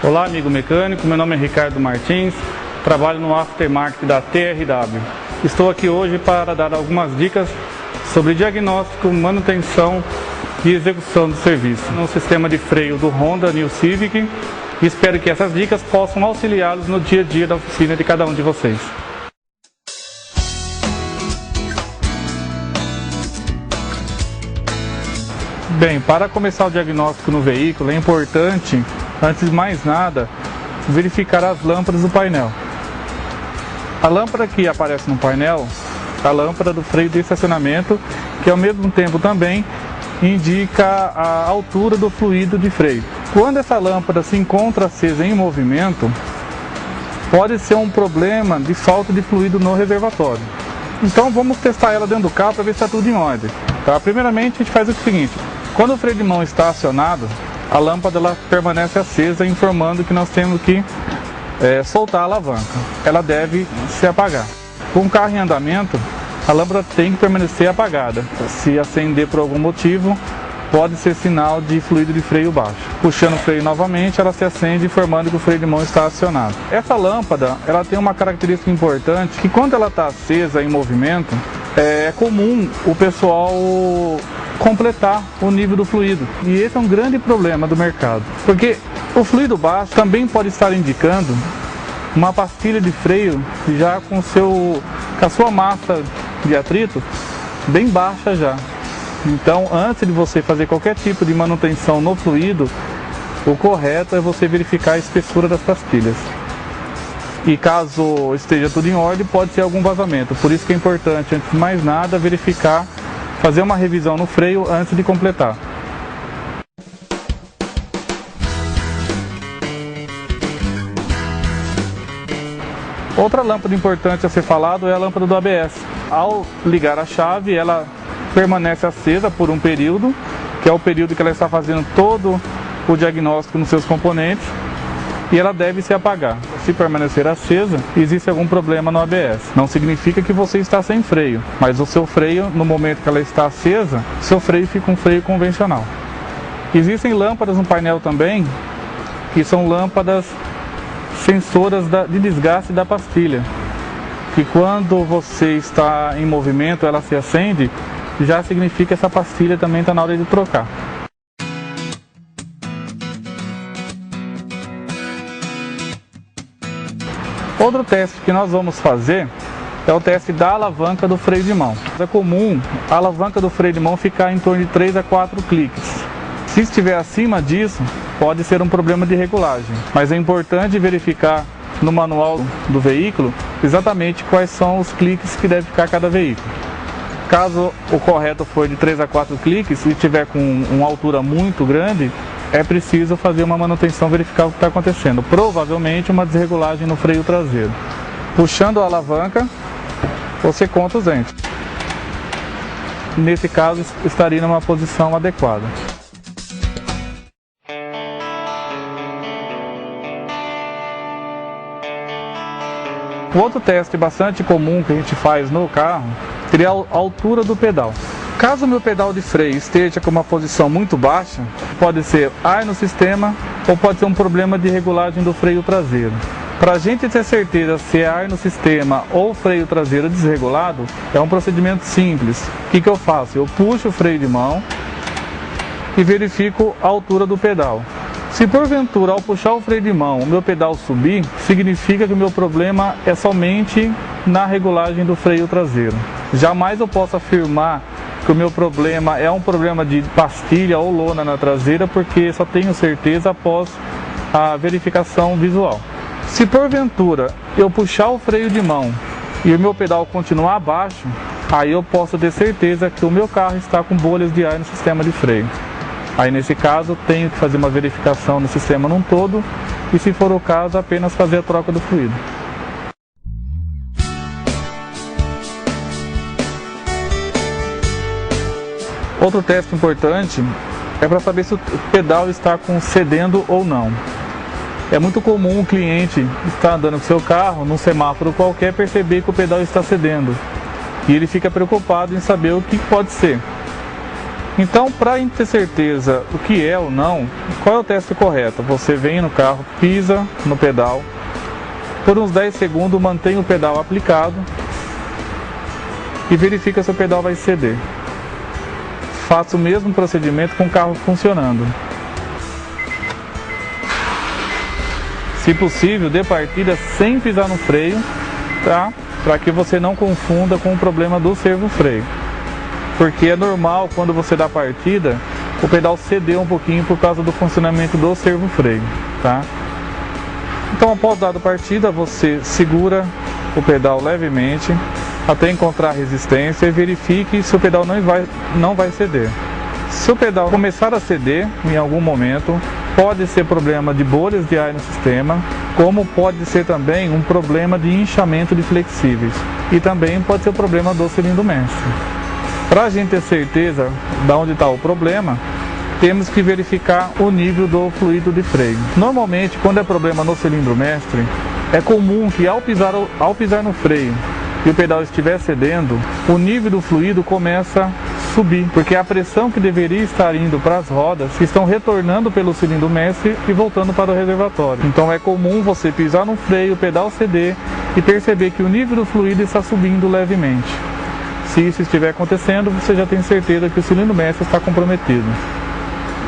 Olá, amigo mecânico, meu nome é Ricardo Martins, trabalho no aftermarket da TRW. Estou aqui hoje para dar algumas dicas sobre diagnóstico, manutenção e execução do serviço no sistema de freio do Honda New Civic, e espero que essas dicas possam auxiliá-los no dia a dia da oficina de cada um de vocês. Bem, para começar o diagnóstico no veículo é importante, antes de mais nada, verificar as lâmpadas do painel. A lâmpada que aparece no painel é a lâmpada do freio de estacionamento, que ao mesmo tempo também indica a altura do fluido de freio. Quando essa lâmpada se encontra acesa em movimento, pode ser um problema de falta de fluido no reservatório. Então vamos testar ela dentro do carro para ver se está tudo em ordem. Tá? Primeiramente a gente faz o seguinte: quando o freio de mão está acionado, a lâmpada ela permanece acesa, informando que nós temos que soltar a alavanca. Ela deve se apagar. Com o carro em andamento, a lâmpada tem que permanecer apagada. Se acender por algum motivo, pode ser sinal de fluido de freio baixo. Puxando o freio novamente, ela se acende, informando que o freio de mão está acionado. Essa lâmpada ela tem uma característica importante, que quando ela está acesa em movimento, é comum o pessoal completar o nível do fluido. E esse é um grande problema do mercado, porque o fluido baixo também pode estar indicando uma pastilha de freio já com a sua massa de atrito bem baixa já. Então, antes de você fazer qualquer tipo de manutenção no fluido, o correto é você verificar a espessura das pastilhas. E caso esteja tudo em ordem, pode ser algum vazamento. Por isso que é importante, antes de mais nada, verificar, fazer uma revisão no freio antes de completar. Outra lâmpada importante a ser falado é a lâmpada do ABS. Ao ligar a chave, ela permanece acesa por um período, que é o período que ela está fazendo todo o diagnóstico nos seus componentes, e ela deve se apagar. Se permanecer acesa, existe algum problema no ABS. Não significa que você está sem freio, mas o seu freio, no momento que ela está acesa, seu freio fica um freio convencional. Existem lâmpadas no painel também, que são lâmpadas sensoras de desgaste da pastilha, que quando você está em movimento, ela se acende, já significa que essa pastilha também está na hora de trocar. Outro teste que nós vamos fazer é o teste da alavanca do freio de mão. É comum a alavanca do freio de mão ficar em torno de 3 a 4 cliques. Se estiver acima disso, pode ser um problema de regulagem, mas é importante verificar no manual do veículo exatamente quais são os cliques que deve ficar cada veículo. Caso o correto for de 3 a 4 cliques e tiver com uma altura muito grande, é preciso fazer uma manutenção, verificar o que está acontecendo. Provavelmente uma desregulagem no freio traseiro. Puxando a alavanca, você conta os entes. Nesse caso, estaria numa posição adequada. O outro teste bastante comum que a gente faz no carro seria a altura do pedal. Caso o meu pedal de freio esteja com uma posição muito baixa, pode ser ar no sistema ou pode ser um problema de regulagem do freio traseiro. Para a gente ter certeza se é ar no sistema ou freio traseiro desregulado, é um procedimento simples. O que eu faço? Eu puxo o freio de mão e verifico a altura do pedal. Se porventura ao puxar o freio de mão o meu pedal subir, significa que o meu problema é somente na regulagem do freio traseiro. Jamais eu posso afirmar que o meu problema é um problema de pastilha ou lona na traseira, porque só tenho certeza após a verificação visual. Se porventura eu puxar o freio de mão e o meu pedal continuar abaixo, aí eu posso ter certeza que o meu carro está com bolhas de ar no sistema de freio. Aí nesse caso tenho que fazer uma verificação no sistema num todo e, se for o caso, apenas fazer a troca do fluido. Outro teste importante é para saber se o pedal está cedendo ou não. É muito comum o cliente estar andando com seu carro num semáforo qualquer, perceber que o pedal está cedendo e ele fica preocupado em saber o que pode ser. Então, para a gente ter certeza o que é ou não, qual é o teste correto? Você vem no carro, pisa no pedal, por uns 10 segundos mantém o pedal aplicado e verifica se o pedal vai ceder. Faça o mesmo procedimento com o carro funcionando. Se possível, dê partida sem pisar no freio, tá? Para que você não confunda com o problema do servo-freio. Porque é normal, quando você dá partida, o pedal ceder um pouquinho por causa do funcionamento do servo-freio, tá? Então, após dada partida, você segura o pedal levemente até encontrar resistência e verifique se o pedal não vai ceder. Se o pedal começar a ceder em algum momento, pode ser problema de bolhas de ar no sistema, como pode ser também um problema de inchamento de flexíveis e também pode ser o problema do cilindro mestre. Para a gente ter certeza de onde está o problema, temos que verificar o nível do fluido de freio. Normalmente, quando é problema no cilindro mestre, é comum que ao pisar no freio e o pedal estiver cedendo, o nível do fluido começa a subir, porque a pressão que deveria estar indo para as rodas estão retornando pelo cilindro mestre e voltando para o reservatório. Então é comum você pisar no freio, o pedal ceder e perceber que o nível do fluido está subindo levemente. Se isso estiver acontecendo, você já tem certeza que o cilindro mestre está comprometido.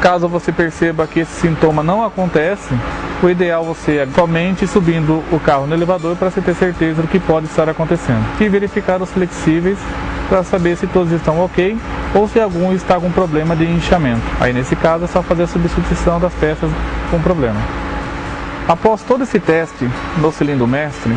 Caso você perceba que esse sintoma não acontece, o ideal você é somente subindo o carro no elevador para você ter certeza do que pode estar acontecendo. E verificar os flexíveis para saber se todos estão ok ou se algum está com problema de inchamento. Aí nesse caso é só fazer a substituição das peças com problema. Após todo esse teste no cilindro mestre,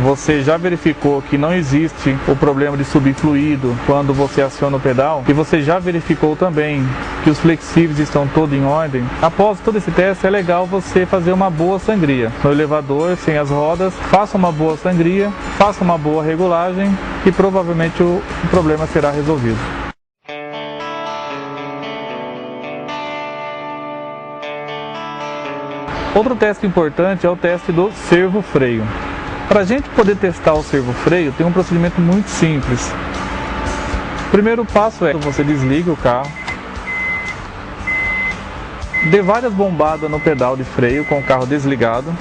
você já verificou que não existe o problema de subir fluido quando você aciona o pedal e você já verificou também que os flexíveis estão todos em ordem. Após todo esse teste é legal você fazer uma boa sangria no elevador, sem as rodas, faça uma boa sangria, faça uma boa regulagem e provavelmente o problema será resolvido. Outro teste importante é o teste do servo-freio. Para a gente poder testar o servo-freio, tem um procedimento muito simples. O primeiro passo é você desliga o carro, dê várias bombadas no pedal de freio com o carro desligado,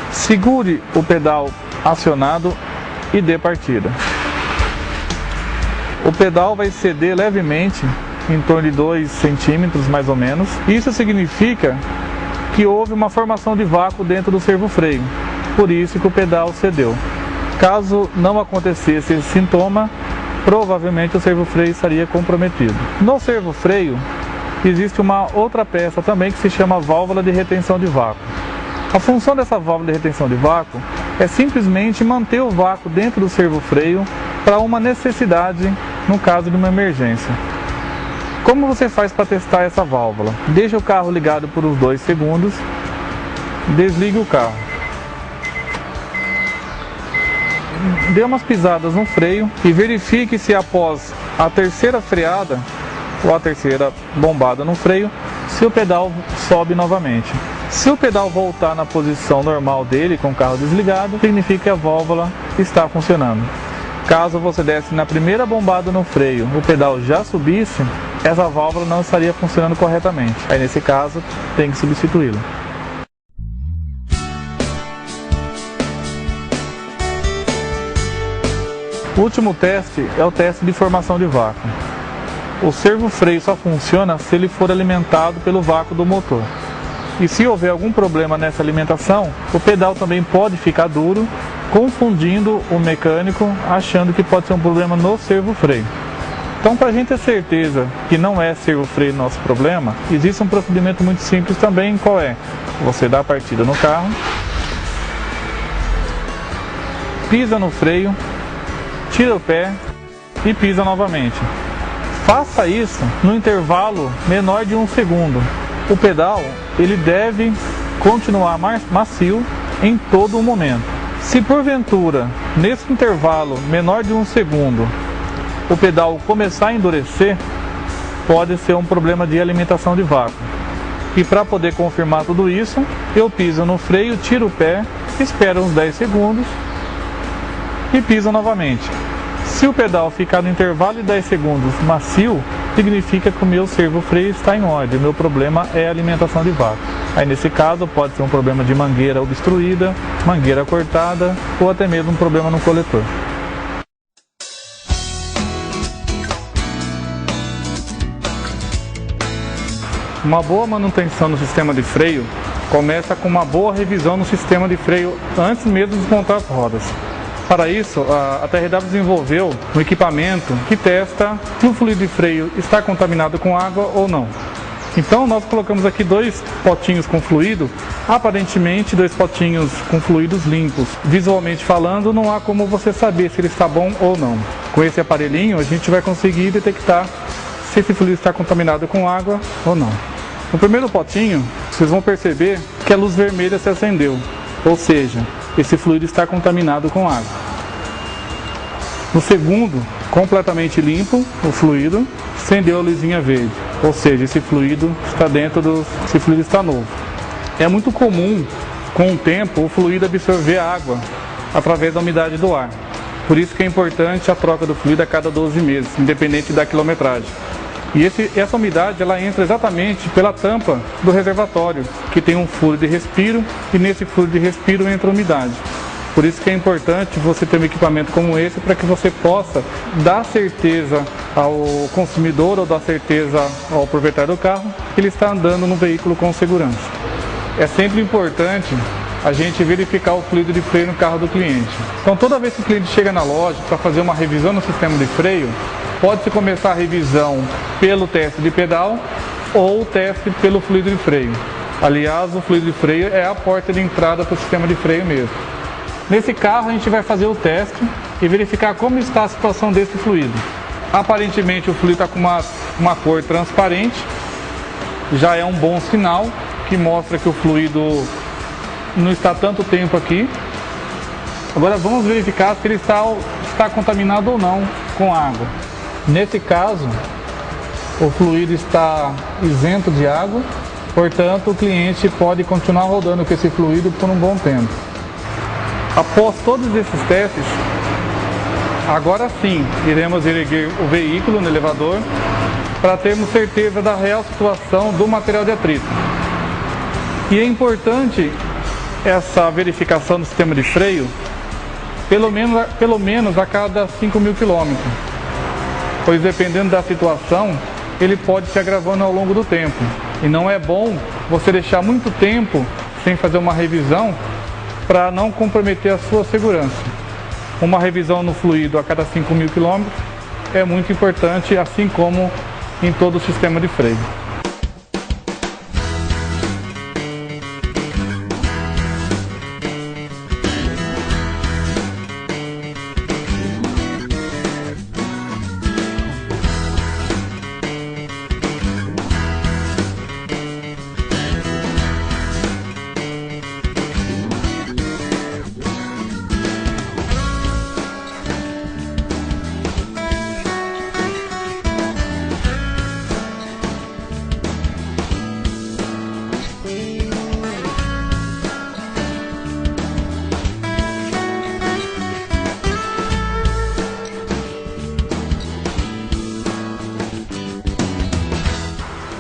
segure o pedal acionado e dê partida. O pedal vai ceder levemente, em torno de 2 centímetros mais ou menos. Isso significa que houve uma formação de vácuo dentro do servo-freio, por isso que o pedal cedeu. Caso não acontecesse esse sintoma, provavelmente o servo-freio estaria comprometido. No servo-freio existe uma outra peça também que se chama válvula de retenção de vácuo. A função dessa válvula de retenção de vácuo é simplesmente manter o vácuo dentro do servo-freio para uma necessidade no caso de uma emergência. Como você faz para testar essa válvula? Deixa o carro ligado por uns 2 segundos, desligue o carro. Dê umas pisadas no freio e verifique se após a terceira freada ou a terceira bombada no freio, se o pedal sobe novamente. Se o pedal voltar na posição normal dele com o carro desligado, significa que a válvula está funcionando. Caso você desse na primeira bombada no freio, o pedal já subisse, essa válvula não estaria funcionando corretamente. Aí nesse caso, tem que substituí-la. O último teste é o teste de formação de vácuo. O servo-freio só funciona se ele for alimentado pelo vácuo do motor. E se houver algum problema nessa alimentação, o pedal também pode ficar duro, confundindo o mecânico, achando que pode ser um problema no servo-freio. Então, para a gente ter certeza que não é servo-freio nosso problema, existe um procedimento muito simples também, qual é? Você dá a partida no carro, pisa no freio, tira o pé e pisa novamente. Faça isso no intervalo menor de 1 segundo. O pedal ele deve continuar macio em todo o momento. Se porventura, nesse intervalo menor de 1 segundo, o pedal começar a endurecer, pode ser um problema de alimentação de vácuo. E para poder confirmar tudo isso, eu piso no freio, tiro o pé, espero uns 10 segundos e piso novamente. Se o pedal ficar no intervalo de 10 segundos macio, significa que o meu servo-freio está em ordem. O meu problema é a alimentação de vácuo. Aí nesse caso pode ser um problema de mangueira obstruída, mangueira cortada ou até mesmo um problema no coletor. Uma boa manutenção no sistema de freio começa com uma boa revisão no sistema de freio antes mesmo de desmontar as rodas. Para isso, a TRW desenvolveu um equipamento que testa se o fluido de freio está contaminado com água ou não. Então nós colocamos aqui 2 potinhos com fluido, aparentemente 2 potinhos com fluidos limpos. Visualmente falando, não há como você saber se ele está bom ou não. Com esse aparelhinho a gente vai conseguir detectar se esse fluido está contaminado com água ou não. No primeiro potinho, vocês vão perceber que a luz vermelha se acendeu, ou seja, esse fluido está contaminado com água. No segundo, completamente limpo, o fluido, acendeu a luzinha verde, ou seja, esse fluido está esse fluido está novo. É muito comum, com o tempo, o fluido absorver água através da umidade do ar. Por isso que é importante a troca do fluido a cada 12 meses, independente da quilometragem. E essa umidade ela entra exatamente pela tampa do reservatório, que tem um furo de respiro, e nesse furo de respiro entra a umidade. Por isso que é importante você ter um equipamento como esse para que você possa dar certeza ao consumidor ou dar certeza ao proprietário do carro que ele está andando no veículo com segurança. É sempre importante a gente verificar o fluido de freio no carro do cliente. Então toda vez que o cliente chega na loja para fazer uma revisão no sistema de freio, pode-se começar a revisão pelo teste de pedal ou o teste pelo fluido de freio. Aliás, o fluido de freio é a porta de entrada para o sistema de freio mesmo. Nesse carro a gente vai fazer o teste e verificar como está a situação desse fluido. Aparentemente o fluido está com uma cor transparente, já é um bom sinal que mostra que o fluido não está tanto tempo aqui. Agora vamos verificar se ele está contaminado ou não com água. Nesse caso, o fluido está isento de água, portanto o cliente pode continuar rodando com esse fluido por um bom tempo. Após todos esses testes, agora sim iremos erguer o veículo no elevador para termos certeza da real situação do material de atrito. E é importante essa verificação do sistema de freio pelo menos a cada 5.000 quilômetros. Pois dependendo da situação, ele pode se agravando ao longo do tempo. E não é bom você deixar muito tempo sem fazer uma revisão para não comprometer a sua segurança. Uma revisão no fluido a cada 5.000 quilômetros é muito importante, assim como em todo o sistema de freio.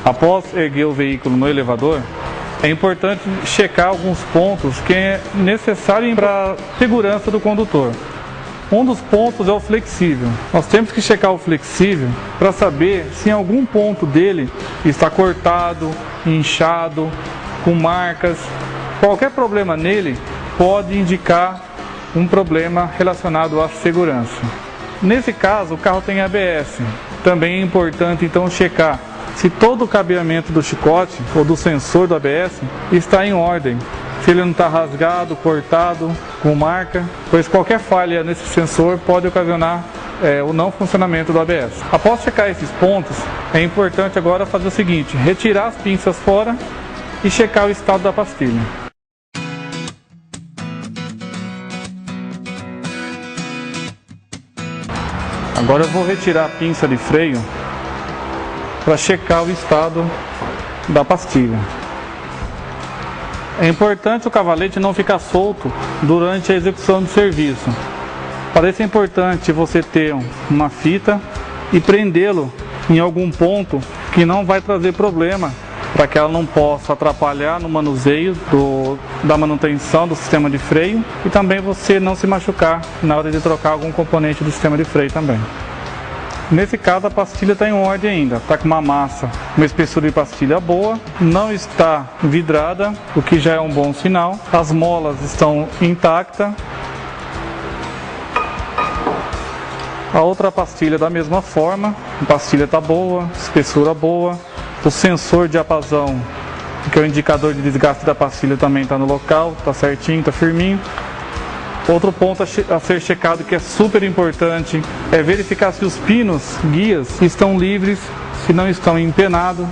Após erguer o veículo no elevador, é importante checar alguns pontos que é necessário para a segurança do condutor. Um dos pontos é o flexível. Nós temos que checar o flexível para saber se em algum ponto dele está cortado, inchado, com marcas. Qualquer problema nele pode indicar um problema relacionado à segurança. Nesse caso, o carro tem ABS. Também é importante então checar se todo o cabeamento do chicote ou do sensor do ABS está em ordem, se ele não está rasgado, cortado, com marca, pois qualquer falha nesse sensor pode ocasionar o não funcionamento do ABS. Após checar esses pontos, é importante agora fazer o seguinte: retirar as pinças fora e checar o estado da pastilha. Agora eu vou retirar a pinça de freio para checar o estado da pastilha. É importante o cavalete não ficar solto durante a execução do serviço. Para isso é importante você ter uma fita e prendê-lo em algum ponto que não vai trazer problema, para que ela não possa atrapalhar no manuseio da manutenção do sistema de freio e também você não se machucar na hora de trocar algum componente do sistema de freio também. Nesse caso a pastilha está em ordem ainda, está com uma massa, uma espessura de pastilha boa, não está vidrada, o que já é um bom sinal. As molas estão intactas. A outra pastilha da mesma forma, a pastilha está boa, espessura boa. O sensor de diapasão, que é o indicador de desgaste da pastilha, também está no local, está certinho, está firminho. Outro ponto a ser checado, que é super importante, é verificar se os pinos guias estão livres, se não estão empenados,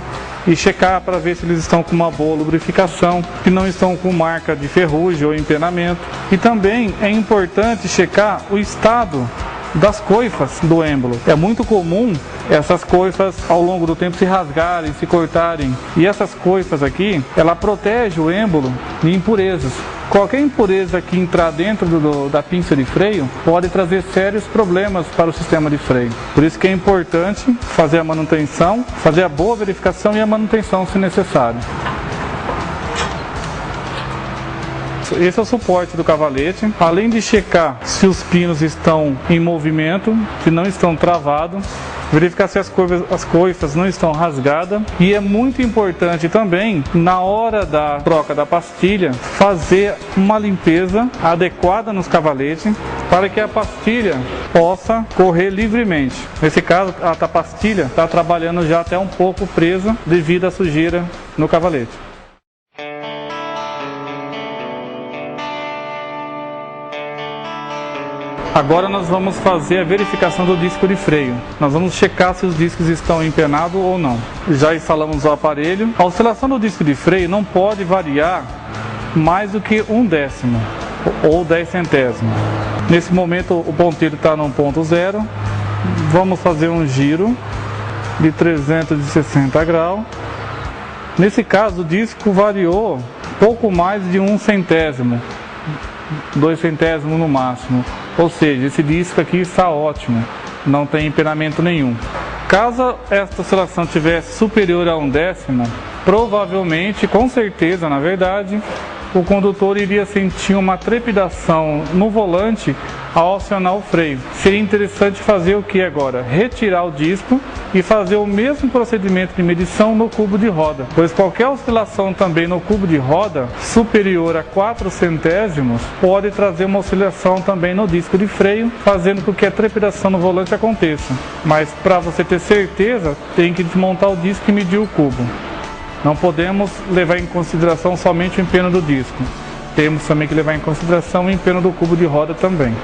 e checar para ver se eles estão com uma boa lubrificação, se não estão com marca de ferrugem ou empenamento. E também é importante checar o estado das coifas do êmbolo. É muito comum essas coifas ao longo do tempo se rasgarem, se cortarem. E essas coifas aqui, ela protege o êmbolo de impurezas. Qualquer impureza que entrar dentro da pinça de freio pode trazer sérios problemas para o sistema de freio. Por isso que é importante fazer a manutenção, fazer a boa verificação e a manutenção se necessário. Esse é o suporte do cavalete. Além de checar se os pinos estão em movimento, se não estão travados, verificar se as coifas não estão rasgadas. E é muito importante também, na hora da troca da pastilha, fazer uma limpeza adequada nos cavaletes para que a pastilha possa correr livremente. Nesse caso, a pastilha está trabalhando já até um pouco presa devido à sujeira no cavalete. Agora nós vamos fazer a verificação do disco de freio. Nós vamos checar se os discos estão empenados ou não. Já instalamos o aparelho. A oscilação do disco de freio não pode variar mais do que 1/10 ou 10 centésimos. Nesse momento o ponteiro está no ponto zero. Vamos fazer um giro de 360 graus. Nesse caso o disco variou pouco mais de 1 centésimo. 2 centésimos no máximo, ou seja, esse disco aqui está ótimo, não tem empenamento nenhum. Caso esta oscilação tivesse superior a 1/10, provavelmente, com certeza, na verdade, o condutor iria sentir uma trepidação no volante ao acionar o freio. Seria interessante fazer o que agora? Retirar o disco e fazer o mesmo procedimento de medição no cubo de roda, pois qualquer oscilação também no cubo de roda superior a 4 centésimos pode trazer uma oscilação também no disco de freio, fazendo com que a trepidação no volante aconteça. Mas para você ter certeza, tem que desmontar o disco e medir o cubo. Não podemos levar em consideração somente o empeno do disco. Temos também que levar em consideração o empeno do cubo de roda também.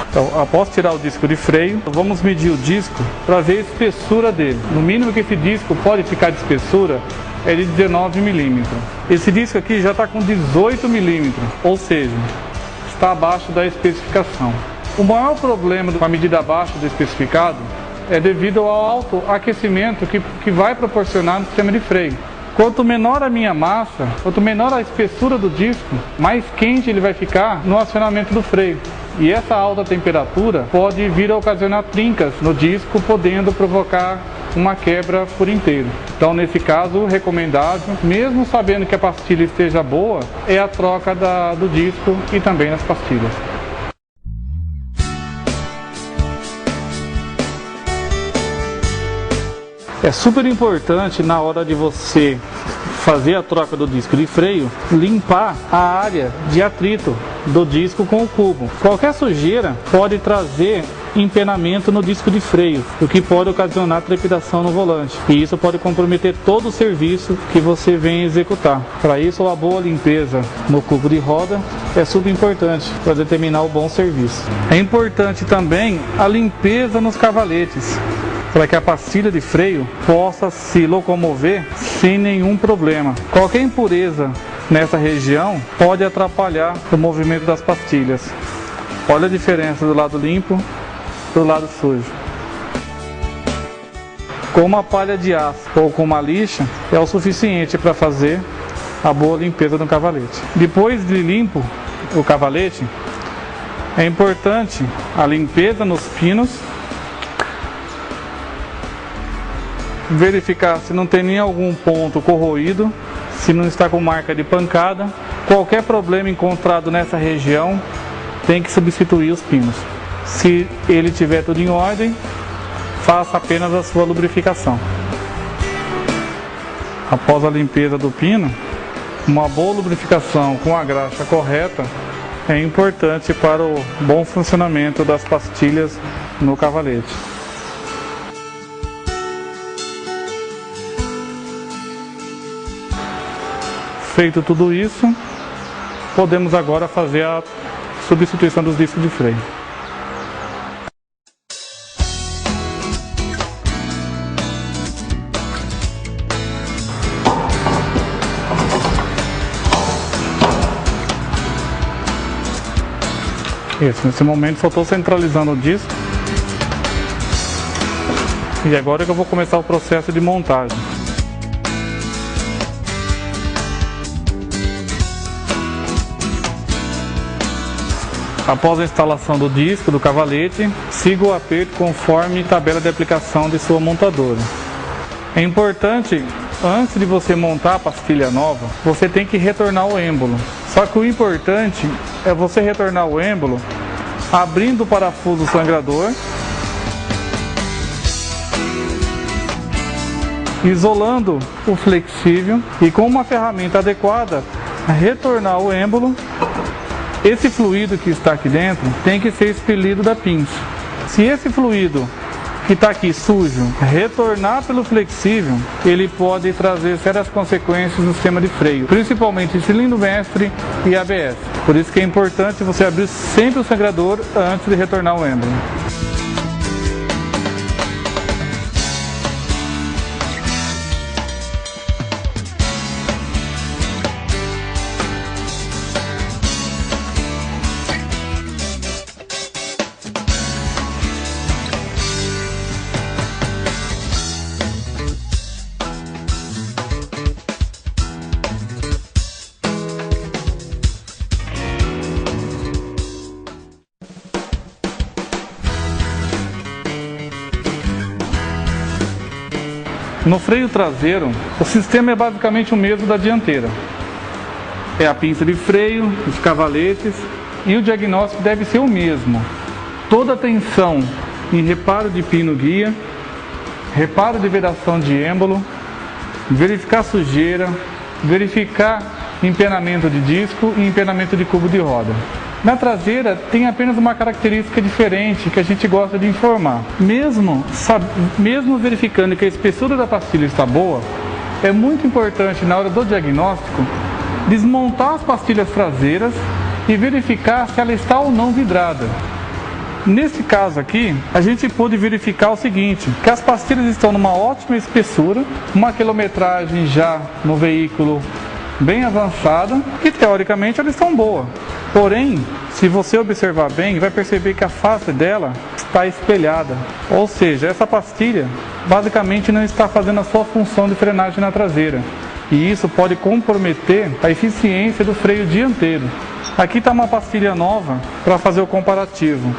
Então, após tirar o disco de freio, vamos medir o disco para ver a espessura dele. No mínimo que esse disco pode ficar de espessura é de 19 milímetros. Esse disco aqui já está com 18 milímetros, ou seja, está abaixo da especificação. O maior problema com a medida abaixo do especificado é devido ao alto aquecimento que vai proporcionar no sistema de freio. Quanto menor a minha massa, quanto menor a espessura do disco, mais quente ele vai ficar no acionamento do freio. E essa alta temperatura pode vir a ocasionar trincas no disco, podendo provocar uma quebra por inteiro. Então, nesse caso, o recomendável, mesmo sabendo que a pastilha esteja boa, é a troca do disco e também das pastilhas. É super importante, na hora de você fazer a troca do disco de freio, limpar a área de atrito do disco com o cubo. Qualquer sujeira pode trazer empenamento no disco de freio, o que pode ocasionar trepidação no volante. E isso pode comprometer todo o serviço que você vem executar. Para isso, uma boa limpeza no cubo de roda é super importante para determinar o bom serviço. É importante também a limpeza nos cavaletes, para que a pastilha de freio possa se locomover sem nenhum problema. Qualquer impureza nessa região pode atrapalhar o movimento das pastilhas. Olha a diferença do lado limpo do lado sujo. Com uma palha de aço ou com uma lixa é o suficiente para fazer a boa limpeza do cavalete. Depois de limpo o cavalete, É importante a limpeza nos pinos, verificar se não tem nem algum ponto corroído, se não está com marca de pancada. Qualquer problema encontrado nessa região tem que substituir os pinos. Se ele tiver tudo em ordem, faça apenas a sua lubrificação. Após a limpeza do pino, uma boa lubrificação com a graxa correta é importante para o bom funcionamento das pastilhas no cavalete. Feito tudo isso, podemos agora fazer a substituição dos discos de freio. Isso, nesse momento só estou centralizando o disco. E agora que eu vou começar o processo de montagem. Após a instalação do disco do cavalete, siga o aperto conforme tabela de aplicação de sua montadora. É importante, antes de você montar a pastilha nova, você tem que retornar o êmbolo. Só que o importante é você retornar o êmbolo abrindo o parafuso sangrador, isolando o flexível e com uma ferramenta adequada retornar o êmbolo. Esse fluido que está aqui dentro tem que ser expelido da pinça. Se esse fluido que está aqui sujo retornar pelo flexível, ele pode trazer sérias consequências no sistema de freio, principalmente cilindro mestre e ABS. Por isso que é importante você abrir sempre o sangrador antes de retornar o êmbolo. No freio traseiro, o sistema é basicamente o mesmo da dianteira. É a pinça de freio, os cavaletes, e o diagnóstico deve ser o mesmo. Toda atenção em reparo de pino guia, reparo de vedação de êmbolo, verificar sujeira, verificar empenamento de disco e empenamento de cubo de roda. Na traseira tem apenas uma característica diferente que a gente gosta de informar. Mesmo verificando que a espessura da pastilha está boa, é muito importante na hora do diagnóstico desmontar as pastilhas traseiras e verificar se ela está ou não vidrada. Nesse caso aqui, a gente pôde verificar o seguinte, que as pastilhas estão numa ótima espessura, uma quilometragem já no veículo bem avançada e teoricamente elas estão boas. Porém, se você observar bem, vai perceber que a face dela está espelhada. Ou seja, essa pastilha basicamente não está fazendo a sua função de frenagem na traseira. E isso pode comprometer a eficiência do freio dianteiro. Aqui está uma pastilha nova para fazer o comparativo.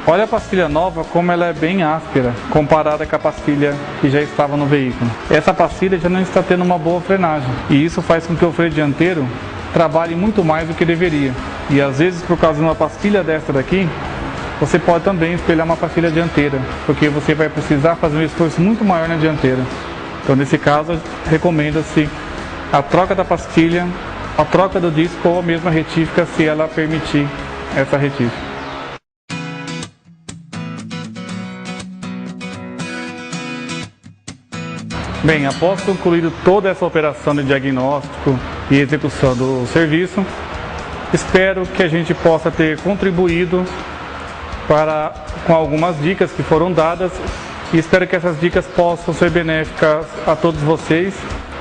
Olha a pastilha nova como ela é bem áspera comparada com a pastilha que já estava no veículo. Essa pastilha já não está tendo uma boa frenagem. E isso faz com que o freio dianteiro trabalhe muito mais do que deveria. E às vezes, por causa de uma pastilha dessa daqui, você pode também espelhar uma pastilha dianteira, porque você vai precisar fazer um esforço muito maior na dianteira. Então, nesse caso, recomenda-se a troca da pastilha, a troca do disco ou a mesma retífica, se ela permitir essa retífica. Bem, após concluído toda essa operação de diagnóstico e execução do serviço, espero que a gente possa ter contribuído com algumas dicas que foram dadas e espero que essas dicas possam ser benéficas a todos vocês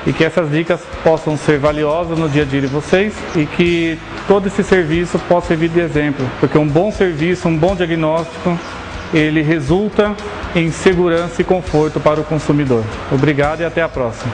e que essas dicas possam ser valiosas no dia a dia de vocês e que todo esse serviço possa servir de exemplo, porque um bom serviço, um bom diagnóstico, ele resulta em segurança e conforto para o consumidor. Obrigado e até a próxima.